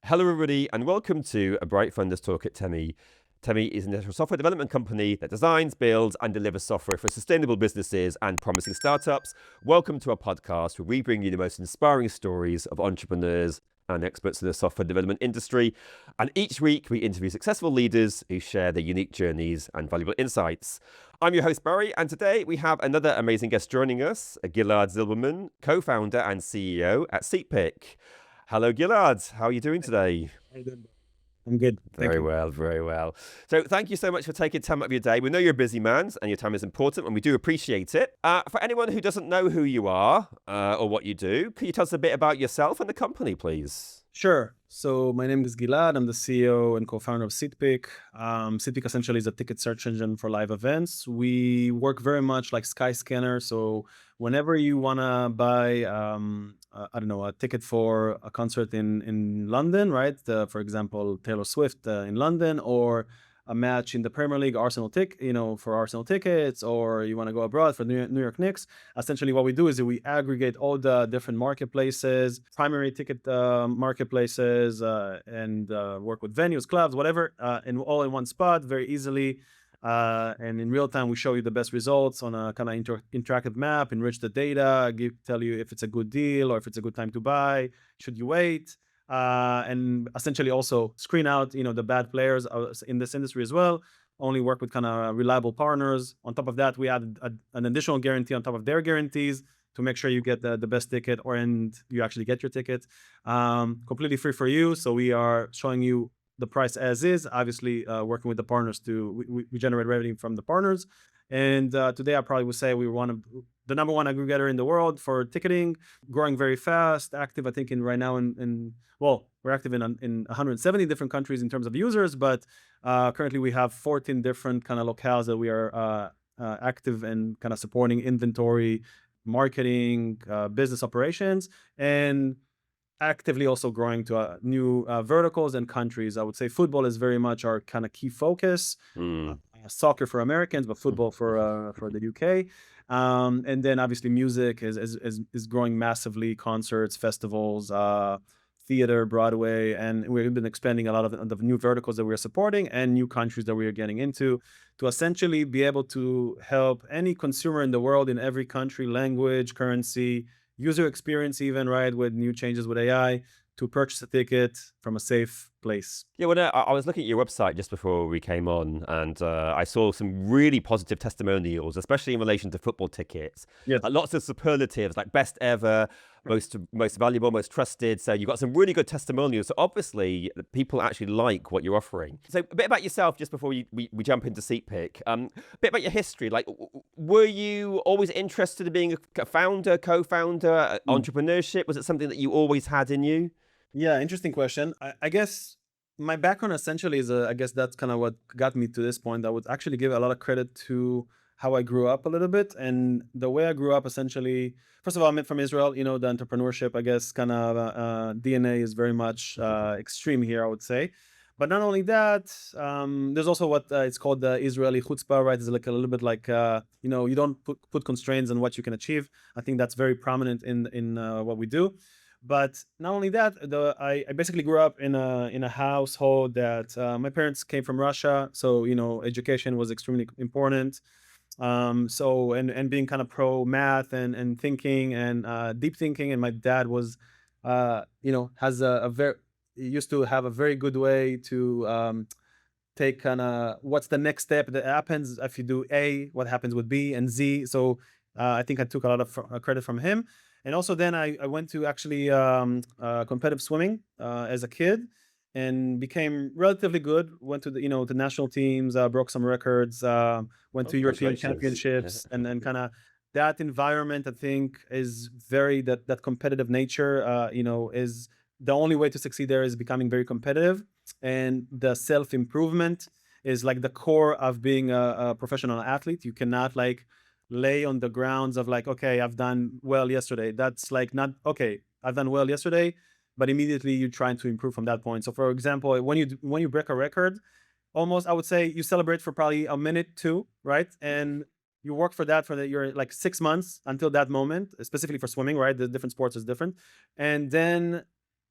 Hello, everybody, and welcome to a Bright Funders Talk at Temi. Temi is an international software development company that designs, builds, and delivers software for sustainable businesses and promising startups. Welcome to our podcast, where we bring you the most inspiring stories of entrepreneurs and experts in the software development industry. And each week, we interview successful leaders who share their unique journeys and valuable insights. I'm your host, Barry, and today we have another amazing guest joining us, Gilad Zilberman, co-founder and CEO at SeatPick. Hello, Gilad. How are you doing today? How you doing? I'm good. Thank Very you. well, very well. So thank you so much for taking time out of your day. We know you're a busy man and your time is important and we do appreciate it. For anyone who doesn't know who you are or what you do, could you tell us a bit about yourself and the company, please? Sure. So my name is Gilad. I'm the CEO and co-founder of SeatPick. SeatPick essentially is a ticket search engine for live events. We work very much like Skyscanner. So whenever you want to buy, a ticket for a concert in London, right? For example, Taylor Swift in London, or a match in the Premier League, for Arsenal tickets, or you want to go abroad for New York Knicks. Essentially, what we do is we aggregate all the different marketplaces, primary ticket marketplaces, and work with venues, clubs, whatever, all in one spot, very easily. And in real time, we show you the best results on a kind of interactive map, enrich the data, tell you if it's a good deal or if it's a good time to buy, should you wait, and essentially also screen out, the bad players in this industry as well. Only work with kind of reliable partners. On top of that, we add an additional guarantee on top of their guarantees to make sure you get the best ticket and you actually get your ticket. Completely free for you. So we are showing you the price as is, obviously working with the partners we generate revenue from the partners. And today I probably would say the number one aggregator in the world for ticketing, growing very fast, active, I think we're active in 170 different countries in terms of users, but currently we have 14 different kind of locales that we are active and kind of supporting inventory, marketing, business operations, and actively also growing to new verticals and countries. I would say football is very much our kind of key focus. Soccer for Americans, but football for the UK. And then obviously music is growing massively, concerts, festivals, theater, Broadway, and we've been expanding a lot of the new verticals that we're supporting and new countries that we are getting into to essentially be able to help any consumer in the world in every country, language, currency, user experience, even, right, with new changes with AI, to purchase a ticket from a safe place. Yeah, well, I was looking at your website just before we came on, and I saw some really positive testimonials, especially in relation to football tickets. Yes. Lots of superlatives, like best ever, most valuable, most trusted. So you've got some really good testimonials. So obviously, people actually like what you're offering. So a bit about yourself, just before we jump into SeatPick. A bit about your history. Like, were you always interested in being a founder, co-founder, entrepreneurship? Was it something that you always had in you? Yeah, interesting question. I guess my background essentially is, I guess that's kind of what got me to this point. I would actually give a lot of credit to how I grew up a little bit. And the way I grew up, essentially, first of all, I'm from Israel. The entrepreneurship, I guess, kind of DNA is very much extreme here, I would say. But not only that, there's also what it's called the Israeli chutzpah, right? It's like a little bit like, you don't put constraints on what you can achieve. I think that's very prominent in what we do. But not only that, I basically grew up in a household that my parents came from Russia, so education was extremely important. And being kind of pro math and thinking and deep thinking, and my dad was, has used to have a very good way to take kind of what's the next step that happens if you do A, what happens with B and Z. So I think I took a lot of credit from him. And also then I went to actually competitive swimming as a kid and became relatively good. Went to the national teams, broke some records, went to European championships, and then kind of that environment, I think, is that competitive nature, is the only way to succeed there is becoming very competitive. And the self-improvement is like the core of being a professional athlete. You cannot lay on the grounds of okay, I've done well yesterday. That's not okay, I've done well yesterday, but immediately you're trying to improve from that point. So for example, when you break a record, almost I would say you celebrate for probably a minute, two, right? And you work for that your 6 months until that moment, specifically for swimming, right? The different sports is different. And then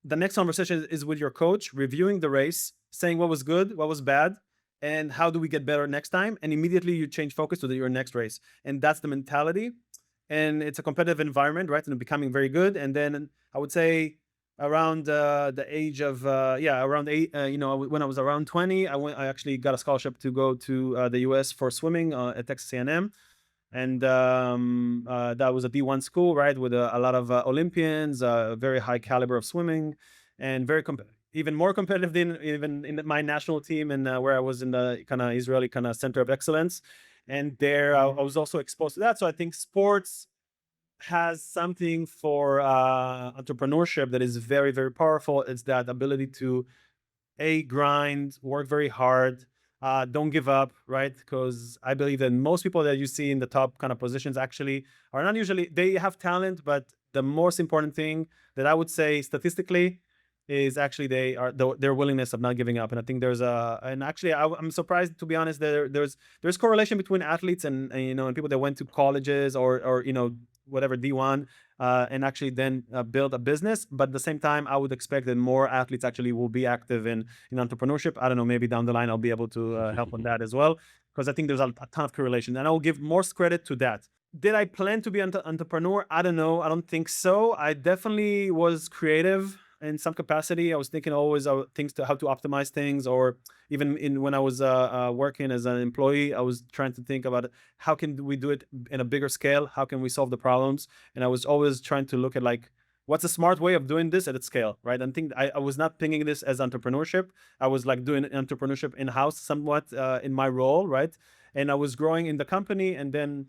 the next conversation is with your coach, reviewing the race, saying what was good, what was bad, and how do we get better next time. And immediately you change focus to your next race. And that's the mentality. And it's a competitive environment, right? And becoming very good. And then I would say around the age of around eight, when I was around 20, I actually got a scholarship to go to the US for swimming at Texas A&M. And that was a D1 school, right, with a lot of Olympians, very high caliber of swimming, and even more competitive than even in my national team, and where I was in the kind of Israeli kind of center of excellence. And there I was also exposed to that. So I think sports has something for entrepreneurship that is very, very powerful. It's that ability to grind, work very hard, don't give up, right? Because I believe that most people that you see in the top kind of positions actually are not usually, they have talent, but the most important thing that I would say statistically is actually their willingness of not giving up. And I think and actually I'm surprised, to be honest, there's correlation between athletes and people that went to colleges or whatever D1 and actually then build a business. But at the same time, I would expect that more athletes actually will be active in entrepreneurship. I don't know, maybe down the line I'll be able to help on that as well, because I think there's a ton of correlation, and I will give more credit to that. Did I plan to be an entrepreneur? I don't know. I don't think so. I definitely was creative in some capacity. I was thinking always of things to how to optimize things, or even when I was working as an employee, I was trying to think about how can we do it in a bigger scale? How can we solve the problems? And I was always trying to look at like, what's a smart way of doing this at its scale, right? And think I was not thinking this as entrepreneurship. I was like doing entrepreneurship in-house somewhat in my role, right? And I was growing in the company, and then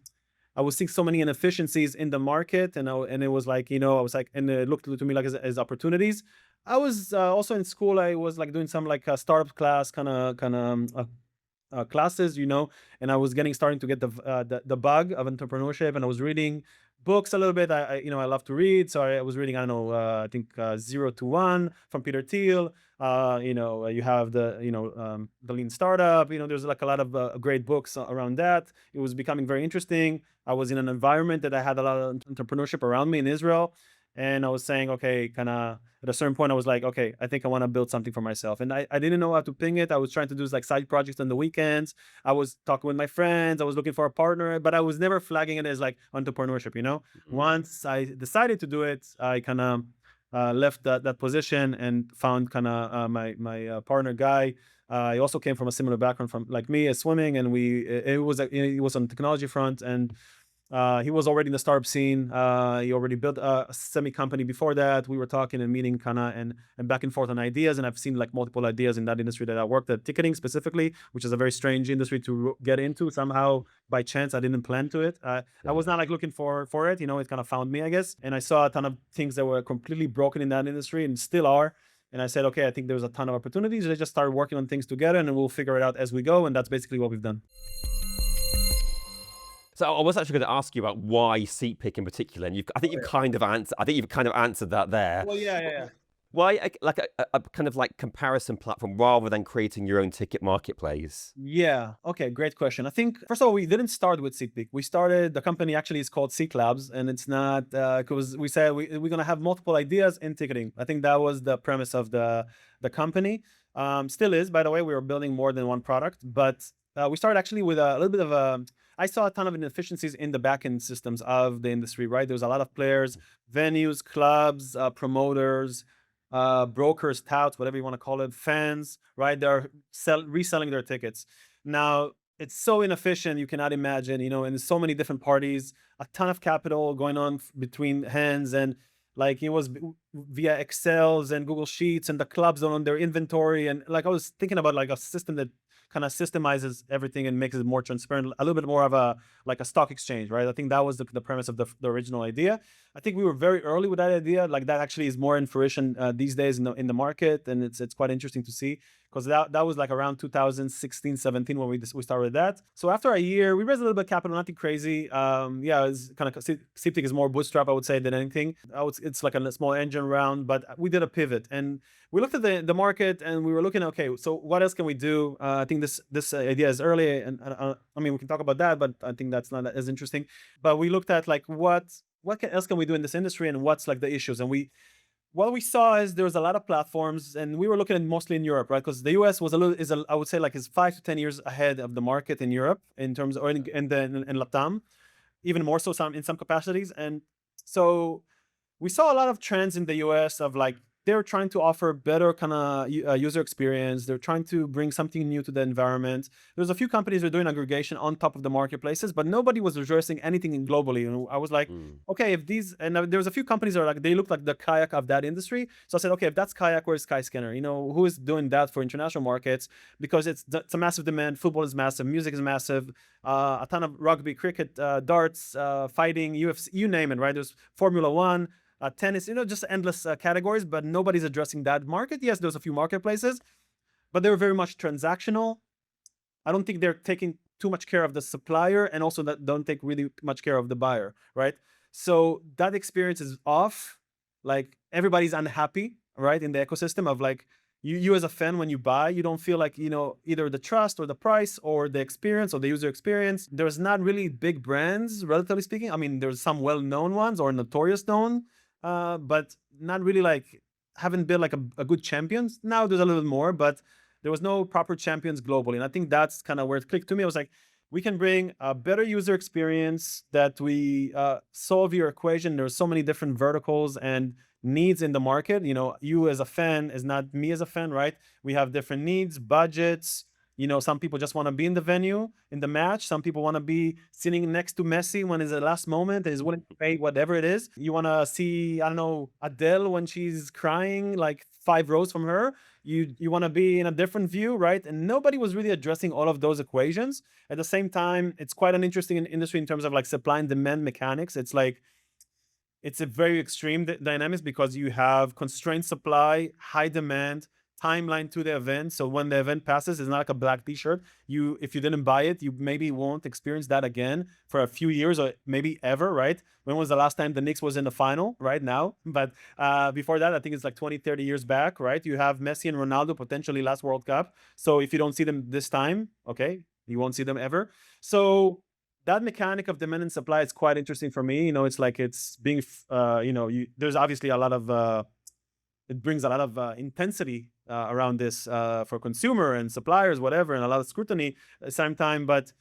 I was seeing so many inefficiencies in the market, and it was like, I was like, and it looked to me like as opportunities. I was also in school. I was like doing some like startup class kind of classes, and I was starting to get the bug of entrepreneurship, and I was reading books a little bit. I love to read, so I was reading, I don't know, I think 0 to 1 from Peter Thiel. You have the Lean Startup. There's like a lot of great books around that. It was becoming very interesting. I was in an environment that I had a lot of entrepreneurship around me in Israel, and I was saying, okay, kind of at a certain point, I was like, okay, I think I want to build something for myself. And I didn't know how to ping it. I was trying to do like side projects on the weekends. I was talking with my friends. I was looking for a partner, but I was never flagging it as like entrepreneurship, Once I decided to do it, I kind of left that position and found kind of my partner Guy. He also came from a similar background from like me as swimming, and it was on the technology front, and he was already in the startup scene. He already built a semi company before that. We were talking and meeting kind of and back and forth on ideas. And I've seen like multiple ideas in that industry that I worked at, ticketing specifically, which is a very strange industry to get into. Somehow by chance, I didn't plan to it. I was not like looking for it. It kind of found me, I guess. And I saw a ton of things that were completely broken in that industry and still are. And I said, okay, I think there's a ton of opportunities. Let's just start working on things together, and we'll figure it out as we go. And that's basically what we've done. So I was actually going to ask you about why SeatPick in particular, and I think you've kind of answered that there. Well, yeah. Why a kind of like comparison platform rather than creating your own ticket marketplace? Yeah. Okay. Great question. I think first of all, we didn't start with SeatPick. The company actually is called Seat Labs, and it's not because we said we're gonna have multiple ideas in ticketing. I think that was the premise of the company. Still is, by the way. We were building more than one product, but we started actually with a little bit of a. I saw a ton of inefficiencies in the backend systems of the industry. Right, there's a lot of players, venues, clubs, promoters, brokers, touts, whatever you want to call it, fans, right? They're reselling their tickets. Now, it's so inefficient, you cannot imagine, and there's so many different parties, a ton of capital going on between hands, and like it was via Excels and Google Sheets, and the clubs on their inventory. And like I was thinking about like a system that kind of systemizes everything and makes it more transparent, a little bit more of a stock exchange, right? I think that was the premise of the original idea. I think we were very early with that idea. Like that actually is more in fruition these days in the market, and it's quite interesting to see, because that was like around 2016, 17 when we started that. So after a year, we raised a little bit of capital, nothing crazy. It's kind of SeatPick is more bootstrap, I would say, than anything. It's like a small engine round, but we did a pivot, and we looked at the market, and we were looking, okay, so what else can we do? I think this idea is early, and I mean, we can talk about that, but I think that's not as interesting. But we looked at like what else can we do in this industry, and what's like the issues, and we what we saw is there was a lot of platforms, and we were looking at mostly in Europe, right? Because the US was I would say like is 5 to 10 years ahead of the market in Europe in terms of, or in Latam, even more so in some capacities. And so we saw a lot of trends in the US of like they're trying to offer better kind of user experience. They're trying to bring something new to the environment. There's a few companies that are doing aggregation on top of the marketplaces, but nobody was addressing anything globally. And I was like, Mm. okay, if these, and there was a few companies that are like, they look like the kayak of that industry. So I said, okay, if that's kayak, where's Skyscanner? Who is doing that for international markets? Because it's a massive demand. Football is massive. Music is massive. A ton of rugby, cricket, darts, fighting, UFC, you name it, right? There's Formula One, tennis, just endless categories, but nobody's addressing that market. Yes, there's a few marketplaces, but they're very much transactional. I don't think they're taking too much care of the supplier, and also that don't take really much care of the buyer, right? So that experience is off. Like everybody's unhappy, right? In the ecosystem of like you as a fan, when you buy, you don't feel like, either the trust or the price or the experience or the user experience. There's not really big brands, relatively speaking. I mean, there's some well-known ones or notorious known, but not really like haven't been like a good champions. Now there's a little bit more, but there was no proper champions globally. And I think that's kind of where it clicked to me. I was like, we can bring a better user experience that we solve your equation. There's so many different verticals and needs in the market. You as a fan is not me as a fan, right? We have different needs, budgets. Some people just want to be in the venue, in the match. Some people want to be sitting next to Messi when it's the last moment and is willing to pay whatever it is. You want to see, I don't know, Adele when she's crying like 5 rows from her. You want to be in a different view, right? And nobody was really addressing all of those equations. At the same time, it's quite an interesting industry in terms of like supply and demand mechanics. It's a very extreme dynamics because you have constrained supply, high demand, timeline to the event. So when the event passes, it's not like a black t-shirt. If you didn't buy it, you maybe won't experience that again for a few years or maybe ever, right? When was the last time the Knicks was in the final? Right now. But before that, I think it's like 20, 30 years back, right? You have Messi and Ronaldo potentially last World Cup. So if you don't see them this time, okay, you won't see them ever. So that mechanic of demand and supply is quite interesting for me. It's like it's being, there's obviously a lot of, it brings a lot of intensity around this for consumer and suppliers, whatever, and a lot of scrutiny at the same time. But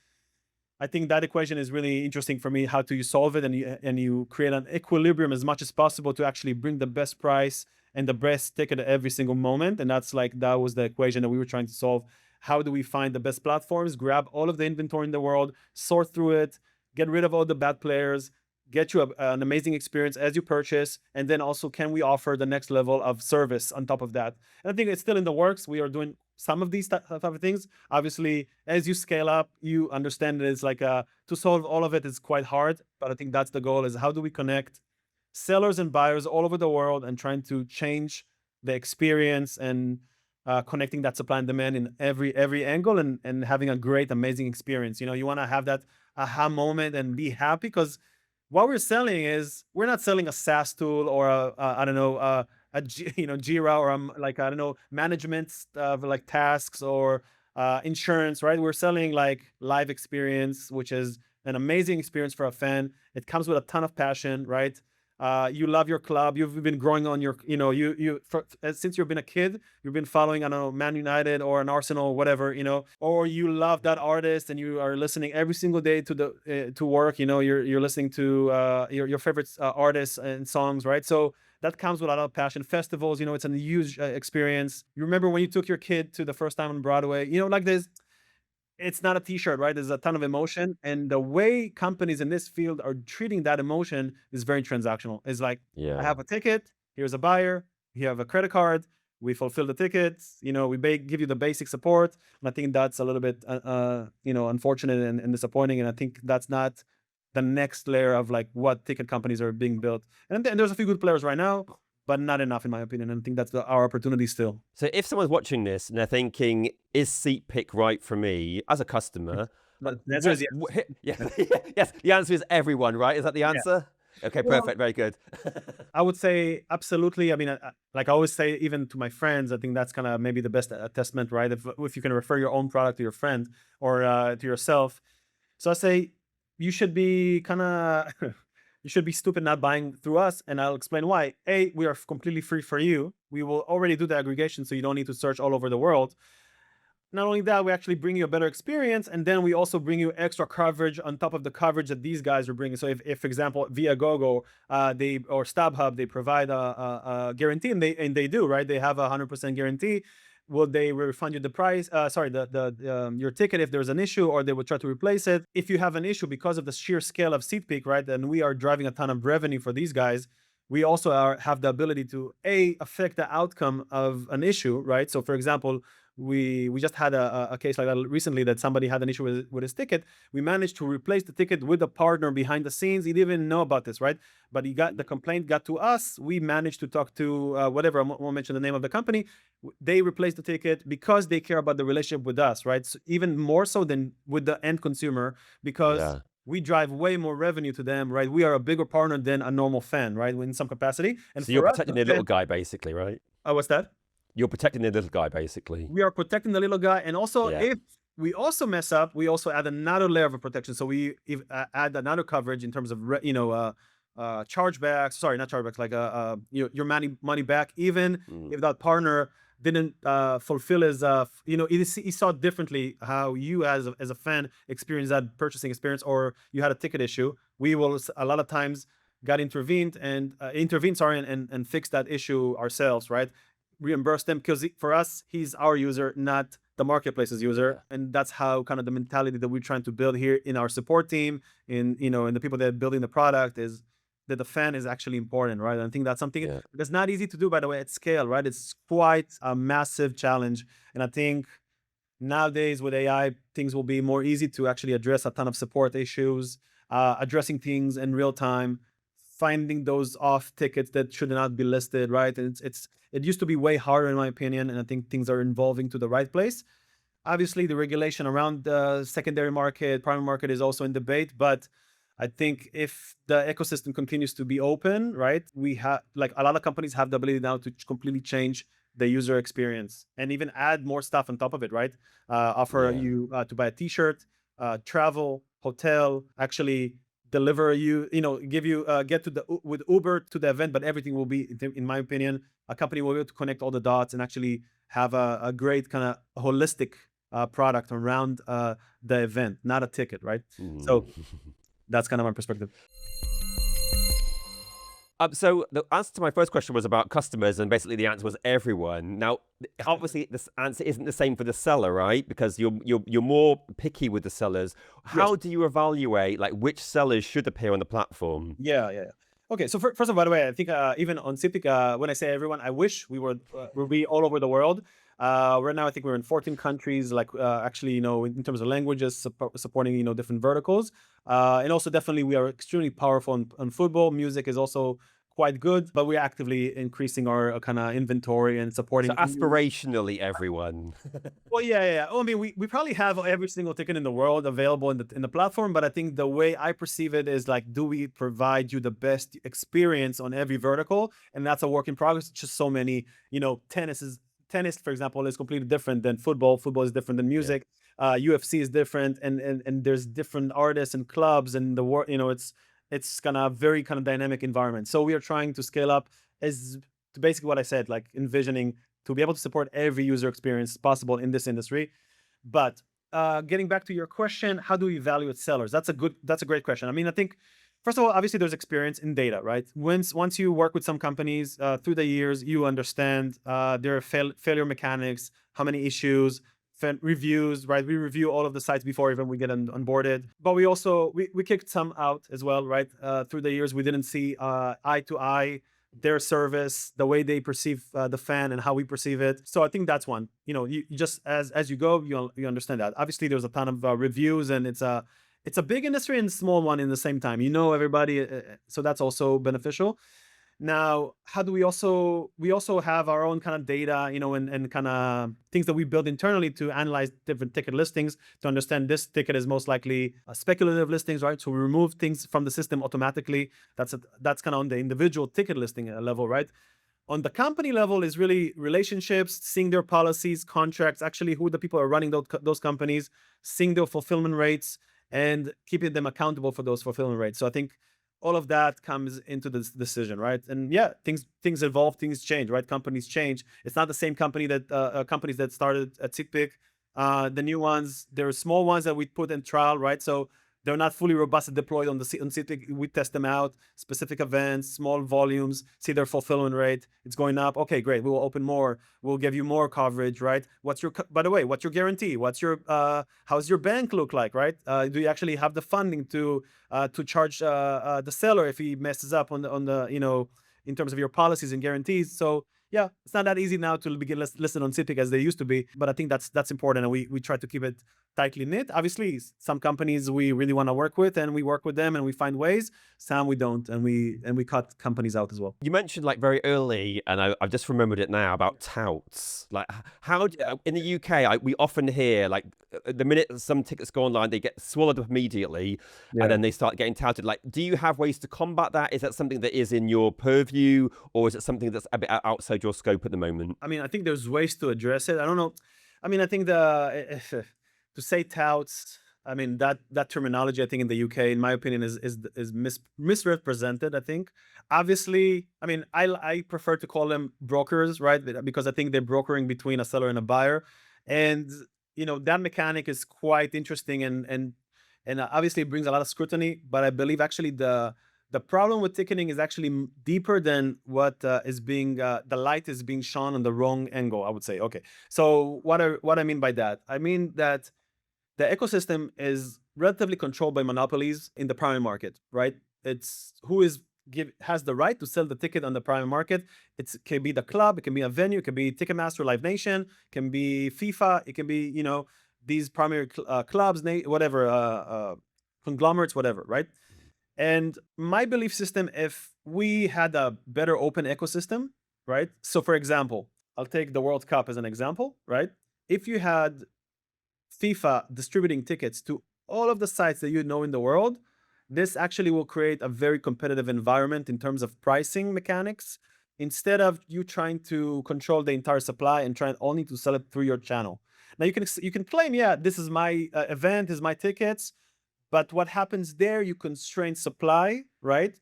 I think that equation is really interesting for me. How do you solve it, and you create an equilibrium as much as possible to actually bring the best price and the best ticket at every single moment. And that was the equation that we were trying to solve. How do we find the best platforms, grab all of the inventory in the world, sort through it, get rid of all the bad players, get you an amazing experience as you purchase, and then also can we offer the next level of service on top of that? And I think it's still in the works. We are doing some of these type of things. Obviously, as you scale up, you understand that it's like to solve all of it is quite hard, but I think that's the goal, is how do we connect sellers and buyers all over the world and trying to change the experience and connecting that supply and demand in every angle, and having a great, amazing experience. You want to have that aha moment and be happy, because what we're selling is, we're not selling a SaaS tool or I don't know, Jira, or like, I don't know, management like tasks or insurance, right? We're selling like live experience, which is an amazing experience for a fan. It comes with a ton of passion, right? You love your club. You've been growing on your, since you've been a kid, you've been following, I don't know, Man United or an Arsenal, whatever, or you love that artist and you are listening every single day to work. You're listening to your favorite artists and songs, right? So that comes with a lot of passion. Festivals, it's a huge experience. You remember when you took your kid to the first time on Broadway, like this. It's not a t-shirt, right? There's a ton of emotion. And the way companies in this field are treating that emotion is very transactional. It's like, I have a ticket, here's a buyer, you have a credit card, we fulfill the tickets, we give you the basic support. And I think that's a little bit, unfortunate and disappointing. And I think that's not the next layer of like what ticket companies are being built. And there's a few good players right now, but not enough in my opinion. And I think that's our opportunity still. So if someone's watching this and they're thinking, is SeatPick right for me as a customer? The answer is yes. Yes, the answer is everyone, right? Is that the answer? Yeah. Okay, perfect. Very good. I would say absolutely. I mean, like I always say, even to my friends, I think that's kind of maybe the best testament, right? If you can refer your own product to your friend or to yourself. So I say you should be kind of you should be stupid not buying through us. And I'll explain why. A, we are completely free for you. We will already do the aggregation, so you don't need to search all over the world. Not only that, we actually bring you a better experience, and then we also bring you extra coverage on top of the coverage that these guys are bringing. So if for example, via Gogo, they or StubHub, they provide a guarantee, and they do, right? They have 100% guarantee. Will they refund you the price? Sorry, your ticket if there's an issue, or they will try to replace it. If you have an issue because of the sheer scale of SeatPick, right, and we are driving a ton of revenue for these guys, we also have the ability to affect the outcome of an issue, right? So for example, we just had a case like that recently, that somebody had an issue with his ticket. We managed to replace the ticket with a partner behind the scenes. He didn't even know about this, right? But the complaint got to us. We managed to talk to whatever, I won't mention the name of the company. They replaced the ticket because they care about the relationship with us, right? So even more so than with the end consumer, because Yeah. we drive way more revenue to them, right? We are a bigger partner than a normal fan, right? In some capacity. And So you're for us, protecting the the little fan, guy, basically, right? what's that? You're protecting the little guy, basically. We are protecting the little guy. And also, Yeah. if we also mess up, we also add another layer of protection. So we add another coverage in terms of, chargebacks, sorry, not chargebacks, like your money back, even if that partner didn't fulfill his, he saw differently how you as a fan experience that purchasing experience, or you had a ticket issue. We will a lot of times intervened, and fix that issue ourselves, right? Reimburse them, because for us, he's our user, not the marketplace's user. And that's how kind of the mentality that we're trying to build here in our support team, in the people that are building the product, is that the fan is actually important, right? And I think that's something that's not easy to do, by the way, at scale, right? It's quite a massive challenge. And I think nowadays with AI, things will be more easy to actually address a ton of support issues, addressing things in real time, finding those off tickets that should not be listed, right? And it used to be way harder, in my opinion, and I think things are evolving to the right place. Obviously, the regulation around the secondary market, primary market is also in debate, but I think if the ecosystem continues to be open, right, we have, like, a lot of companies have the ability now to completely change the user experience and even add more stuff on top of it, right? Offer you to buy a t-shirt, travel, hotel, actually deliver you, give you, get to with Uber to the event, but everything will be, in my opinion, a company will be able to connect all the dots and actually have a great kind of holistic product around the event, not a ticket, right? So that's kind of my perspective. So the answer to my first question was about customers, and basically the answer was everyone. Now, obviously, this answer isn't the same for the seller, right? Because you're more picky with the sellers. How do you evaluate, like, which sellers should appear on the platform? Yeah. Okay, so first of all, by the way, I think even on SeatPick, when I say everyone, I wish we would be all over the world. Right now, I think we're in 14 countries, like actually, in terms of languages, supporting, different verticals. And also definitely we are extremely powerful on football. Music is also quite good, but we're actively increasing our kind of inventory and supporting. So aspirationally, everyone. Well, yeah. Oh, I mean, we probably have every single ticket in the world available in the platform, but I think the way I perceive it is like, do we provide you the best experience on every vertical? And that's a work in progress. Just so many, tennis, for example, is completely different than football. Football is different than music. UFC is different, and there's different artists and clubs, and the world, it's kind of very kind of dynamic environment. So we are trying to scale up as to basically what I said, like envisioning to be able to support every user experience possible in this industry. But getting back to your question, how do we evaluate sellers? That's a great question. I mean, I think, first of all, obviously there's experience in data, right? Once you work with some companies through the years, you understand their failure mechanics, how many issues, reviews, right? We review all of the sites before even we get onboarded. But we also, we kicked some out as well, right? Through the years, we didn't see eye to eye their service, the way they perceive the fan and how we perceive it. So I think that's one. You just, as you go, you understand that. Obviously, there's a ton of reviews, and it's a big industry and small one in the same time. Everybody, so that's also beneficial. Now, how do we also have our own kind of data, and kind of things that we build internally to analyze different ticket listings to understand this ticket is most likely speculative listings, right? So we remove things from the system automatically. That's kind of on the individual ticket listing level, right? On the company level is really relationships, seeing their policies, contracts, actually who the people are running those companies, seeing their fulfillment rates, and keeping them accountable for those fulfillment rates. So I think all of that comes into this decision, right? And yeah, things evolve, things change, right? Companies change. It's not the same companies that started at SeatPick. The new ones, there are small ones that we put in trial, right? So they're not fully robust and deployed on SeatPick. We test them out, specific events, small volumes, see their fulfillment rate. It's going up. Okay, great. We will open more. We'll give you more coverage, right? By the way, what's your guarantee? How's your bank look like, right? Do you actually have the funding to charge the seller if he messes up on the in terms of your policies and guarantees? So yeah, it's not that easy now to begin listed on SeatPick as they used to be, but I think that's important, and we try to keep it tightly knit. Obviously, some companies we really want to work with, and we work with them, and we find ways. Some we don't, and we cut companies out as well. You mentioned like very early, and I've just remembered it now, about touts. Like in the UK, we often hear like the minute some tickets go online, they get swallowed up immediately, and then they start getting touted. Like, do you have ways to combat that? Is that something that is in your purview, or is it something that's a bit outside your scope at the moment? I mean, I think there's ways to address it. I don't know. I mean, I think to say touts, I mean that terminology, I think in the UK, in my opinion, is misrepresented. I think, obviously, I mean, I prefer to call them brokers, right? Because I think they're brokering between a seller and a buyer, and that mechanic is quite interesting, and obviously it brings a lot of scrutiny. But I believe actually the problem with ticketing is actually deeper than what is being the light is being shone on the wrong angle, I would say. Okay, so what I mean by that, I mean that the ecosystem is relatively controlled by monopolies in the primary market, right? It's who has the right to sell the ticket on the primary market. It can be the club, it can be a venue, it can be Ticketmaster, Live Nation, it can be FIFA, it can be these primary clubs, whatever, conglomerates, whatever, right? And my belief system, if we had a better open ecosystem, right? So for example, I'll take the World Cup as an example, right? If you had FIFA distributing tickets to all of the sites that in the world, this actually will create a very competitive environment in terms of pricing mechanics, instead of you trying to control the entire supply and trying only to sell it through your channel. Now you can claim, yeah, this is my event, is my tickets, but what happens there, you constrain supply, right?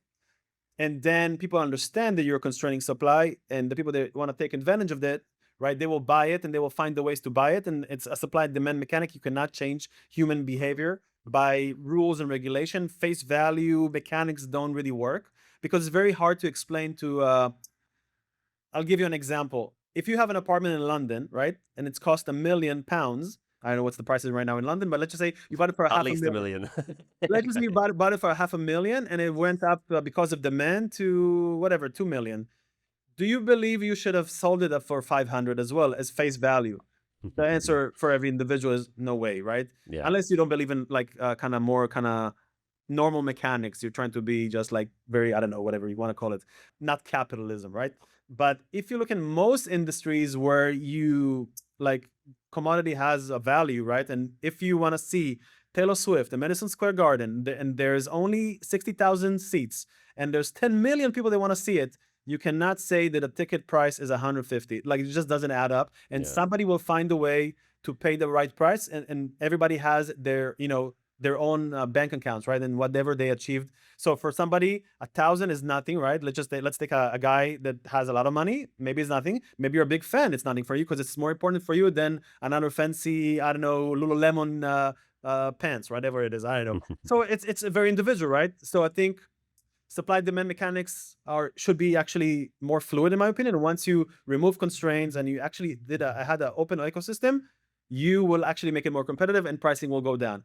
And then people understand that you're constraining supply, and the people that want to take advantage of that, right, they will buy it, and they will find the ways to buy it. And it's a supply and demand mechanic. You cannot change human behavior by rules and regulation. Face value mechanics don't really work, because it's very hard to explain to I'll give you an example. If you have an apartment in London, right, and it's cost £1 million, I don't know what's the prices right now in London, but let's just say you bought it for At least $1 million. Let's just say you bought it for £500,000, and it went up because of demand to whatever, 2 million. Do you believe you should have sold it for 500 as well as face value? The answer for every individual is no way, right? Yeah. Unless you don't believe in like kind of normal mechanics. You're trying to be just like very, I don't know, whatever you want to call it, not capitalism, right? But if you look in most industries where like commodity has a value, right? And if you want to see Taylor Swift in Madison Square Garden, and there's only 60,000 seats, and there's 10 million people that want to see it, you cannot say that a ticket price is 150. Like, it just doesn't add up. And somebody will find a way to pay the right price, and everybody has their own bank accounts, right? And whatever they achieved. So for somebody, 1,000 is nothing, right? Let's take a guy that has a lot of money. Maybe it's nothing. Maybe you're a big fan. It's nothing for you because it's more important for you than another fancy, I don't know, Lululemon pants, whatever it is. I don't know. So it's a very individual, right? So I think supply demand mechanics should be actually more fluid, in my opinion. Once you remove constraints and you actually had an open ecosystem, you will actually make it more competitive, and pricing will go down.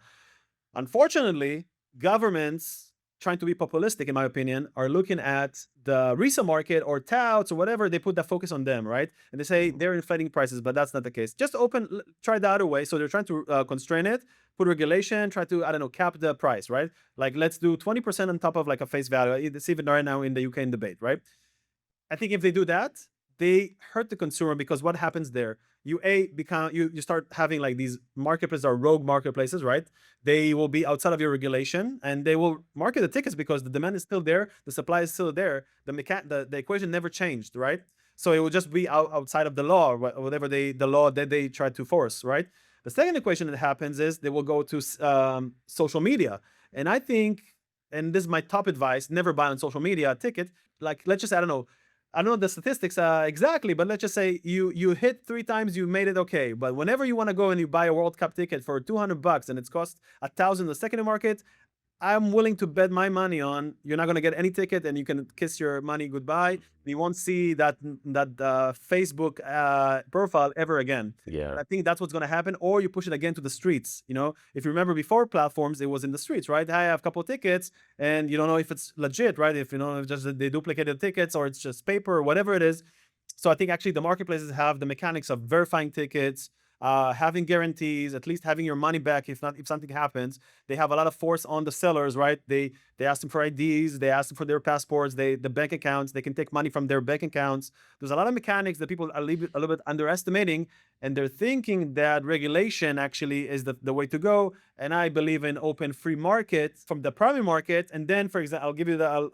Unfortunately, governments, trying to be populistic, in my opinion, are looking at the resale market or touts or whatever. They put the focus on them, right? And they say they're inflating prices, but that's not the case. Just try the other way. So they're trying to constrain it, put regulation, try to, I don't know, cap the price, right? Like, let's do 20% on top of like a face value. It's even right now in the UK in debate, right? I think if they do that, they hurt the consumer, because what happens there? You start having like these marketplaces or rogue marketplaces, right? They will be outside of your regulation, and they will market the tickets because the demand is still there, the supply is still there. The equation never changed, right? So it will just be outside of the law, or whatever the law that they try to force, right? The second equation that happens is they will go to social media, and I think and this is my top advice, never buy on social media a ticket. Like, let's just, I don't know the statistics exactly, but let's just say you hit 3 times, you made it okay. But whenever you want to go and you buy a World Cup ticket for $200 and it's cost 1,000 in the secondary market, I'm willing to bet my money on you're not going to get any ticket and you can kiss your money goodbye. You won't see that Facebook profile ever again. Yeah. I think that's what's going to happen. Or you push it again to the streets. If you remember before platforms, it was in the streets, right? I have a couple of tickets and you don't know if it's legit, right? If if just they duplicated tickets or it's just paper or whatever it is. So I think actually the marketplaces have the mechanics of verifying tickets, having guarantees, at least having your money back if something happens. They have a lot of force on the sellers, right? They ask them for IDs, they ask them for their passports, the bank accounts, they can take money from their bank accounts. There's a lot of mechanics that people are a little bit underestimating, and they're thinking that regulation actually is the way to go. And I believe in open free market from the primary market. And then, for example,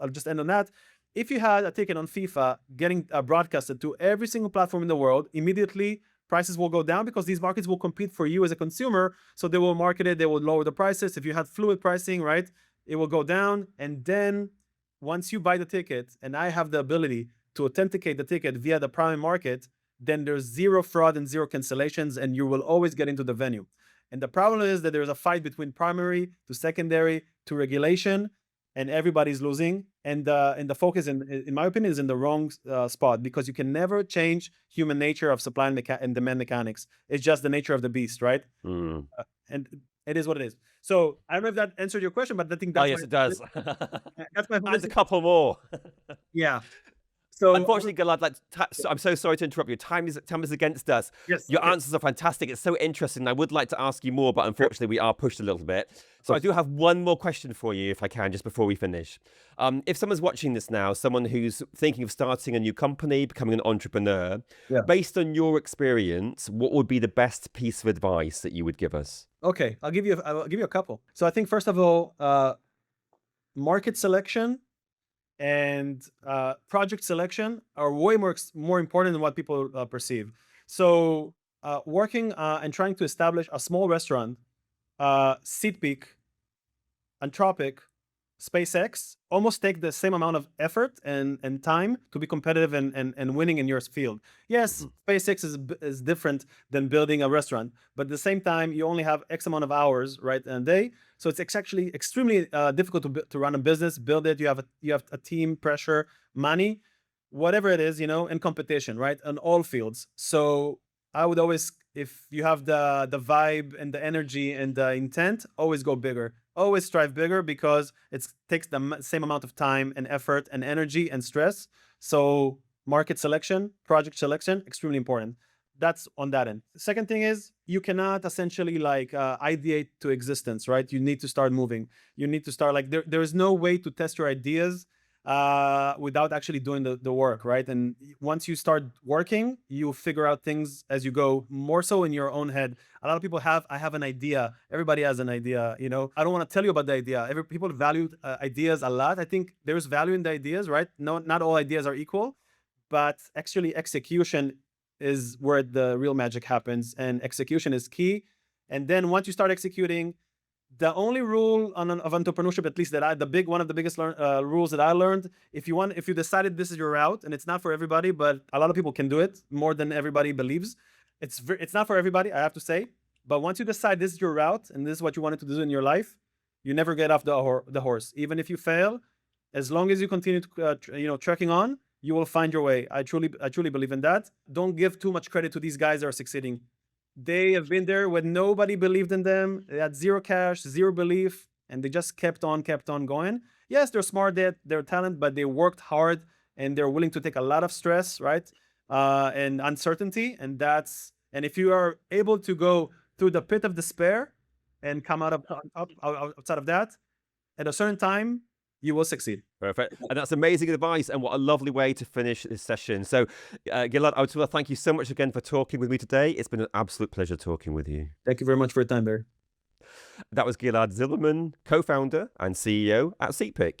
I'll just end on that. If you had a ticket on FIFA getting broadcasted to every single platform in the world, immediately prices will go down because these markets will compete for you as a consumer. So they will market it, they will lower the prices. If you had fluid pricing, right, it will go down. And then once you buy the ticket and I have the ability to authenticate the ticket via the primary market, then there's zero fraud and zero cancellations, and you will always get into the venue. And the problem is that there's a fight between primary to secondary to regulation, and everybody's losing. And the focus, in my opinion, is in the wrong spot, because you can never change human nature of supply and demand mechanics. It's just the nature of the beast, right? And it is what it is. So I don't know if that answered your question, but I think that's yes, it does. That's my There's a couple more. Yeah. So unfortunately, Gilad, I'm so sorry to interrupt you. Time is against us. Yes, Your okay. answers are fantastic. It's so interesting. I would like to ask you more, but unfortunately, we are pushed a little bit. So I do have one more question for you, if I can, just before we finish. If someone's watching this now, someone who's thinking of starting a new company, becoming an entrepreneur, based on your experience, what would be the best piece of advice that you would give us? Okay, I'll give you a couple. So I think first of all, market selection and project selection are way more important than what people perceive. So working and trying to establish a small restaurant, SeatPick, Anthropic, SpaceX almost take the same amount of effort and time to be competitive and winning in your field. Yes, SpaceX is different than building a restaurant, but at the same time, you only have X amount of hours, right, in a day. So it's actually extremely difficult to run a business, build it. You have a team, pressure, money, whatever it is, and competition, right, on all fields. So I would always, if you have the vibe and the energy and the intent, always go bigger. Always strive bigger, because it takes the same amount of time and effort and energy and stress. So market selection, project selection, extremely important. That's on that end. The second thing is, you cannot essentially ideate to existence, right? You need to start moving. You need to start there is no way to test your ideas without actually doing the work, right? And once you start working, you figure out things as you go, more so in your own head. A lot of people I have an idea. Everybody has an idea, I don't want to tell you about the idea. People value ideas a lot. I think there's value in the ideas, right? No, not all ideas are equal, but actually execution is where the real magic happens, and execution is key. And then once you start executing, the only rule of entrepreneurship, at least one of the biggest rules that I learned, if you decided this is your route, and it's not for everybody, but a lot of people can do it more than everybody believes. It's not for everybody, I have to say. But once you decide this is your route and this is what you wanted to do in your life, you never get off the horse. Even if you fail, as long as you continue to trekking on, you will find your way. I truly believe in that. Don't give too much credit to these guys that are succeeding. They have been there when nobody believed in them. They had zero cash, zero belief, and they just kept on going. Yes, they're smart, they're talented, but they worked hard, and they're willing to take a lot of stress, right? And uncertainty. And if you are able to go through the pit of despair and come outside of that, at a certain time, you will succeed. Perfect. And that's amazing advice, and what a lovely way to finish this session. So, Gilad, I would like to thank you so much again for talking with me today. It's been an absolute pleasure talking with you. Thank you very much for your time, Barry. That was Gilad Zilberman, co-founder and CEO at SeatPick.